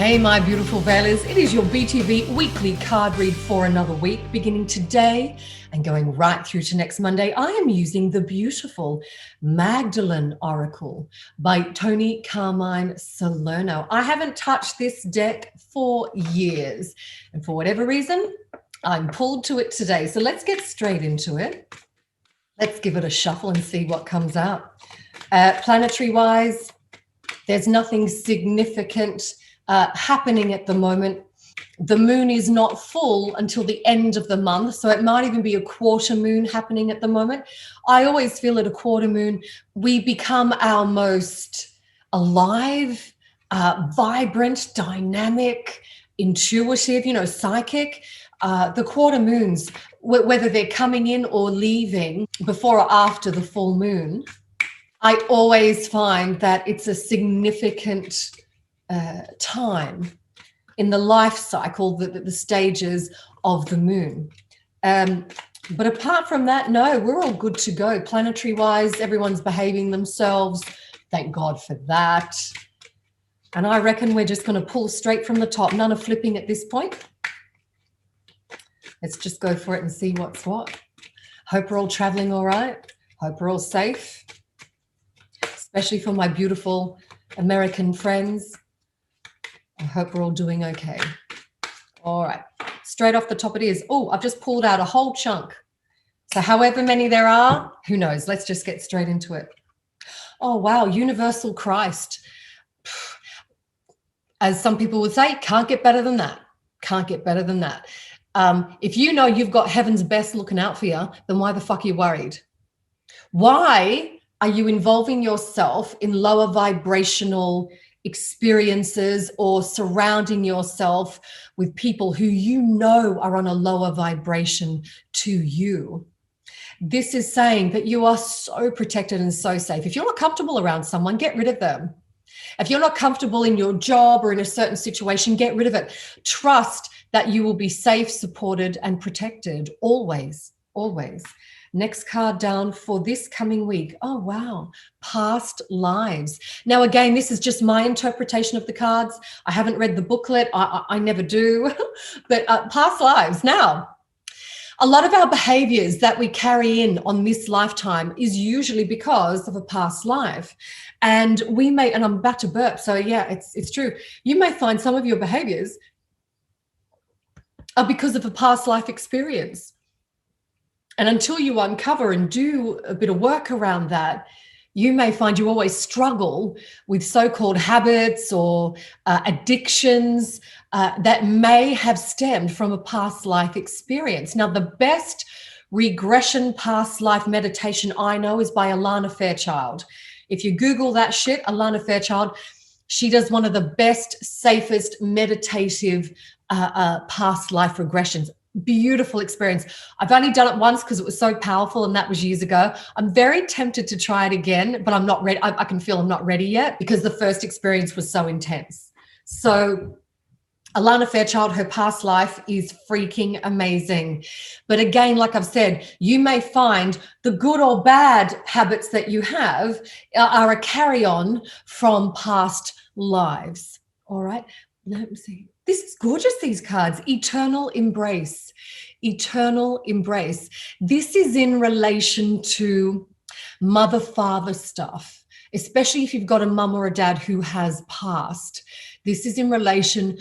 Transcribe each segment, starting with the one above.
Hey, my beautiful veilers. It is your BTV weekly card read for another week, beginning today and going right through to next Monday. I am using the beautiful Magdalene Oracle by Toni Carmine Salerno. I haven't touched this deck for years, and for whatever reason, I'm pulled to it today. So let's get straight into it. Let's give it a shuffle and see what comes out. Planetary-wise, there's nothing significant happening at the moment. The moon is not full until the end of the month, so it might even be a quarter moon happening at the moment. I always feel at a quarter moon, we become our most alive, vibrant, dynamic, intuitive, psychic. The quarter moons, whether they're coming in or leaving before or after the full moon, I always find that it's a significant time in the life cycle, the stages of the moon. But apart from that, no, we're all good to go. Planetary wise, everyone's behaving themselves. Thank God for that. And I reckon we're just going to pull straight from the top. None of flipping at this point. Let's just go for it and see what's what. Hope we're all traveling all right. Hope we're all safe, especially for my beautiful American friends. I hope we're all doing okay. All right, straight off the top it is. Oh, I've just pulled out a whole chunk. So however many there are, who knows? Let's just get straight into it. Oh, wow, Universal Christ. As some people would say, can't get better than that. Can't get better than that. If you know you've got heaven's best looking out for you, then why the fuck are you worried? Why are you involving yourself in lower vibrational experiences or surrounding yourself with people who you know are on a lower vibration to you? This is saying that you are so protected and so safe. If you're not comfortable around someone, get rid of them. If you're not comfortable in your job or in a certain situation, get rid of it. Trust that you will be safe, supported, and protected always, always. Next card down for this coming week. Oh, wow. Past lives. Now, again, this is just my interpretation of the cards. I haven't read the booklet. I never do. But past lives. Now, a lot of our behaviors that we carry in on this lifetime is usually because of a past life. And we may, and I'm about to burp, so yeah, it's true. You may find some of your behaviors are because of a past life experience. And until you uncover and do a bit of work around that, you may find you always struggle with so-called habits or addictions that may have stemmed from a past life experience. Now, the best regression past life meditation I know is by Alana Fairchild. If you Google that shit, Alana Fairchild, she does one of the best, safest meditative past life regressions. Beautiful experience. I've only done it once because it was so powerful, and that was years ago. I'm very tempted to try it again, but I'm not ready. I can feel I'm not ready yet because the first experience was so intense. So Alana Fairchild, her past life is freaking amazing. But again, like I've said, you may find the good or bad habits that you have are a carry-on from past lives. All right, let me see. This is gorgeous, these cards. Eternal embrace. Eternal embrace. This is in relation to mother-father stuff, especially if you've got a mum or a dad who has passed. This is in relation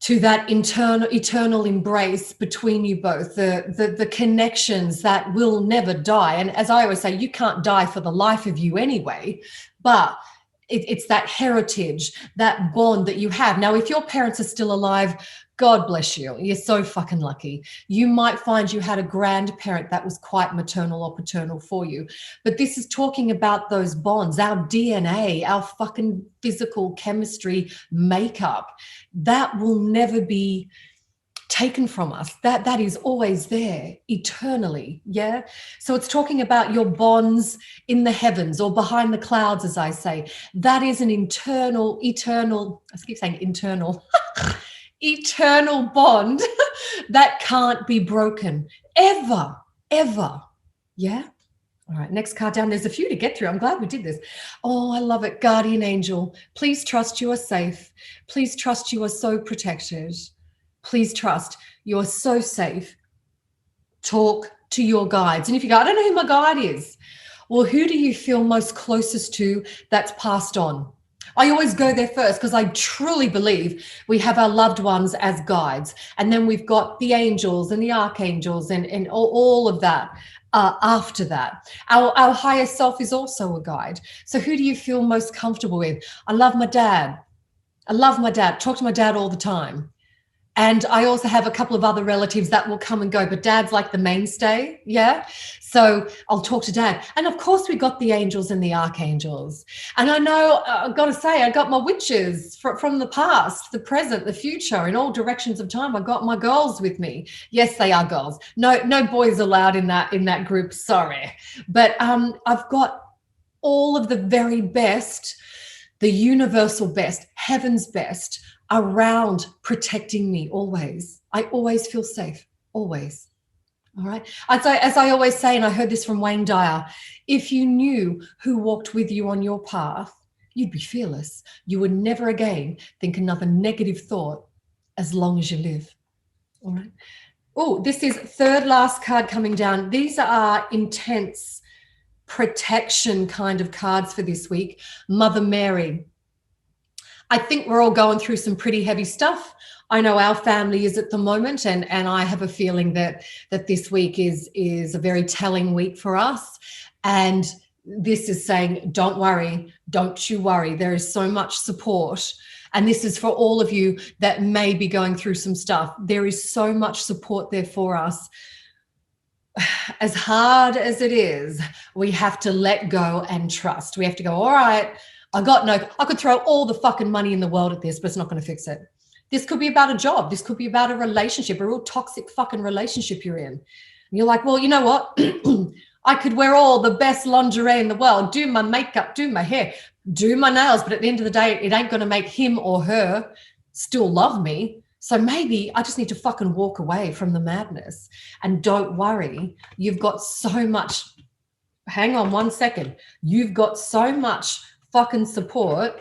to that eternal embrace between you both, the connections that will never die. And as I always say, you can't die for the life of you anyway, but it's that heritage, that bond that you have. Now, if your parents are still alive, God bless you. You're so fucking lucky. You might find you had a grandparent that was quite maternal or paternal for you. But this is talking about those bonds, our DNA, our fucking physical chemistry makeup. That will never be taken from us. That is always there eternally. Yeah. So it's talking about your bonds in the heavens or behind the clouds, as I say. That is an eternal, I keep saying internal, eternal bond that can't be broken ever, ever. Yeah. All right, next card down. There's a few to get through. I'm glad we did this. Oh, I love it. Guardian angel. Please trust you are safe. Please trust you are so protected. Please trust you are so safe. Talk to your guides. And if you go, I don't know who my guide is. Well, who do you feel most closest to that's passed on? I always go there first because I truly believe we have our loved ones as guides. And then we've got the angels and the archangels and all of that after that. Our higher self is also a guide. So who do you feel most comfortable with? I love my dad. I love my dad. Talk to my dad all the time. And I also have a couple of other relatives that will come and go, but dad's like the mainstay. Yeah. So I'll talk to dad. And of course, we got the angels and the archangels. And I know, I've got to say, I got my witches from the past, the present, the future, in all directions of time. I got my girls with me. Yes, they are girls. No boys allowed in that group. Sorry. But I've got all of the very best, the universal best, heaven's best, around protecting me always. I always feel safe, always. All right. As I always say, and I heard this from Wayne Dyer, if you knew who walked with you on your path, you'd be fearless. You would never again think another negative thought as long as you live. All right. Oh, this is third last card coming down. These are intense protection kind of cards for this week. Mother Mary. I think we're all going through some pretty heavy stuff. I know our family is at the moment, and I have a feeling that this week is a very telling week for us. And this is saying, don't worry, don't you worry. There is so much support. And this is for all of you that may be going through some stuff. There is so much support there for us. As hard as it is, we have to let go and trust. We have to go, all right, I could throw all the fucking money in the world at this, but it's not going to fix it. This could be about a job. This could be about a relationship, a real toxic fucking relationship you're in. And you're like, well, you know what? I could wear all the best lingerie in the world, do my makeup, do my hair, do my nails, but at the end of the day, it ain't going to make him or her still love me. So maybe I just need to fucking walk away from the madness. And don't worry, you've got so much. Hang on 1 second. You've got so much fucking support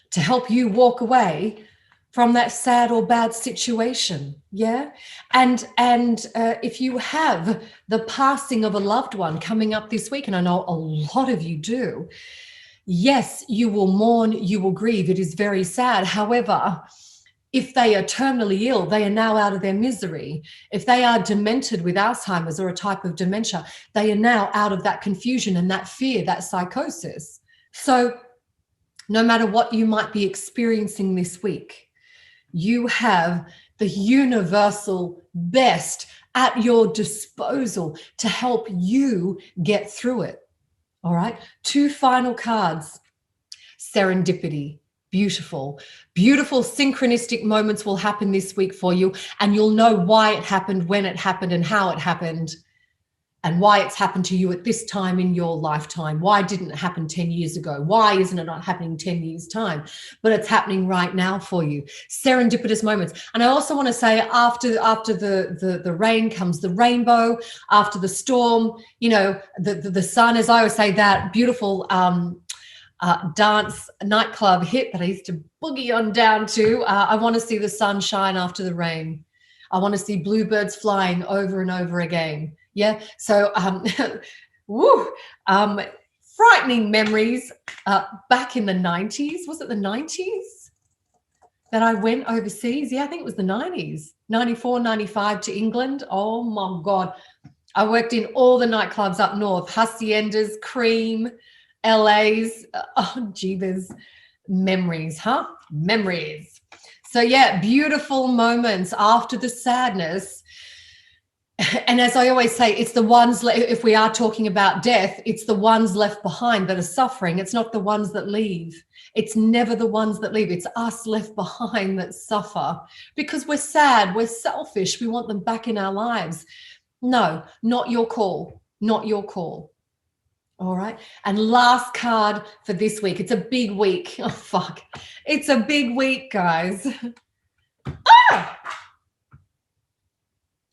to help you walk away from that sad or bad situation. Yeah. And if you have the passing of a loved one coming up this week, and I know a lot of you do, yes, you will mourn, you will grieve. It is very sad. However, if they are terminally ill, they are now out of their misery. If they are demented with Alzheimer's or a type of dementia, they are now out of that confusion and that fear, that psychosis. So no matter what you might be experiencing this week, you have the universal best at your disposal to help you get through it. All right. 2 final cards. Serendipity. Beautiful, beautiful synchronistic moments will happen this week for you, and you'll know why it happened, when it happened, and how it happened, and why it's happened to you at this time in your lifetime. Why didn't it happen 10 years ago? Why isn't it not happening 10 years' time? But it's happening right now for you. Serendipitous moments. And I also want to say, after the rain comes the rainbow. After the storm, you know, the sun, as I always say, that beautiful dance nightclub hit that I used to boogie on down to. I want to see the sun shine after the rain. I want to see bluebirds flying over and over again. Yeah. So, frightening memories back in the 90s. Was it the 90s that I went overseas? Yeah, I think it was the 90s, 94, 95 to England. Oh my God. I worked in all the nightclubs up north, Haciendas, Cream, LA's, oh, jeebus, memories, huh? Memories. So yeah, beautiful moments after the sadness. And as I always say, it's the ones, if we are talking about death, it's the ones left behind that are suffering. It's not the ones that leave. It's never the ones that leave. It's us left behind that suffer because we're sad, we're selfish, we want them back in our lives. No, not your call, not your call. All right. And last card for this week. It's a big week. Oh, fuck. It's a big week, guys. Ah!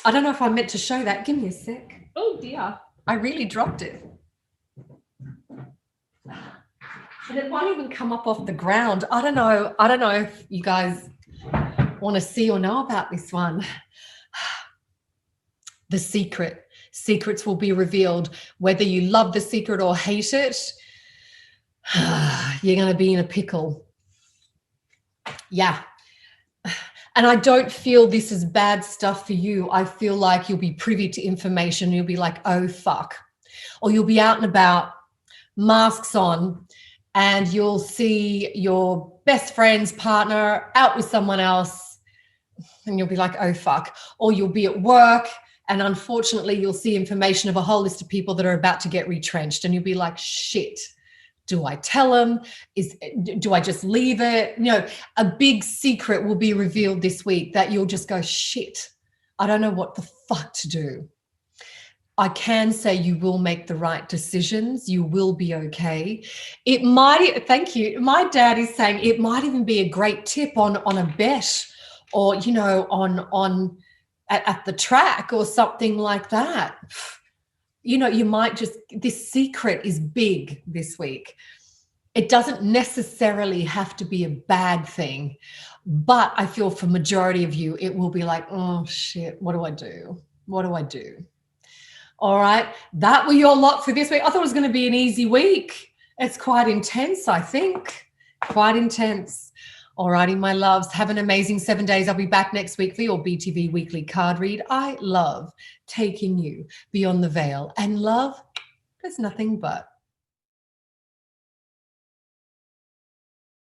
I don't know if I meant to show that. Give me a sec. Oh, dear. I really dropped it. And it won't even come up off the ground. I don't know if you guys want to see or know about this one. The secret. Secrets will be revealed. Whether you love the secret or hate it, you're going to be in a pickle. Yeah. And I don't feel this is bad stuff for you. I feel like you'll be privy to information. You'll be like, oh, fuck. Or you'll be out and about, masks on, and you'll see your best friend's partner out with someone else, and you'll be like, oh, fuck. Or you'll be at work, and unfortunately, you'll see information of a whole list of people that are about to get retrenched, and you'll be like, shit. Do I tell them? Do I just leave it? You know, a big secret will be revealed this week that you'll just go, shit, I don't know what the fuck to do. I can say you will make the right decisions. You will be okay. It might, thank you. My dad is saying it might even be a great tip on a bet, or, you know, on at the track or something like that. You know, you might just, this secret is big this week. It doesn't necessarily have to be a bad thing, but I feel for majority of you, it will be like, oh shit, what do I do? What do I do? All right, that were your lot for this week. I thought it was going to be an easy week. It's quite intense, I think. Quite intense. All righty, my loves, have an amazing 7 days. I'll be back next week for your BTV weekly card read. I love taking you beyond the veil, and love, there's nothing but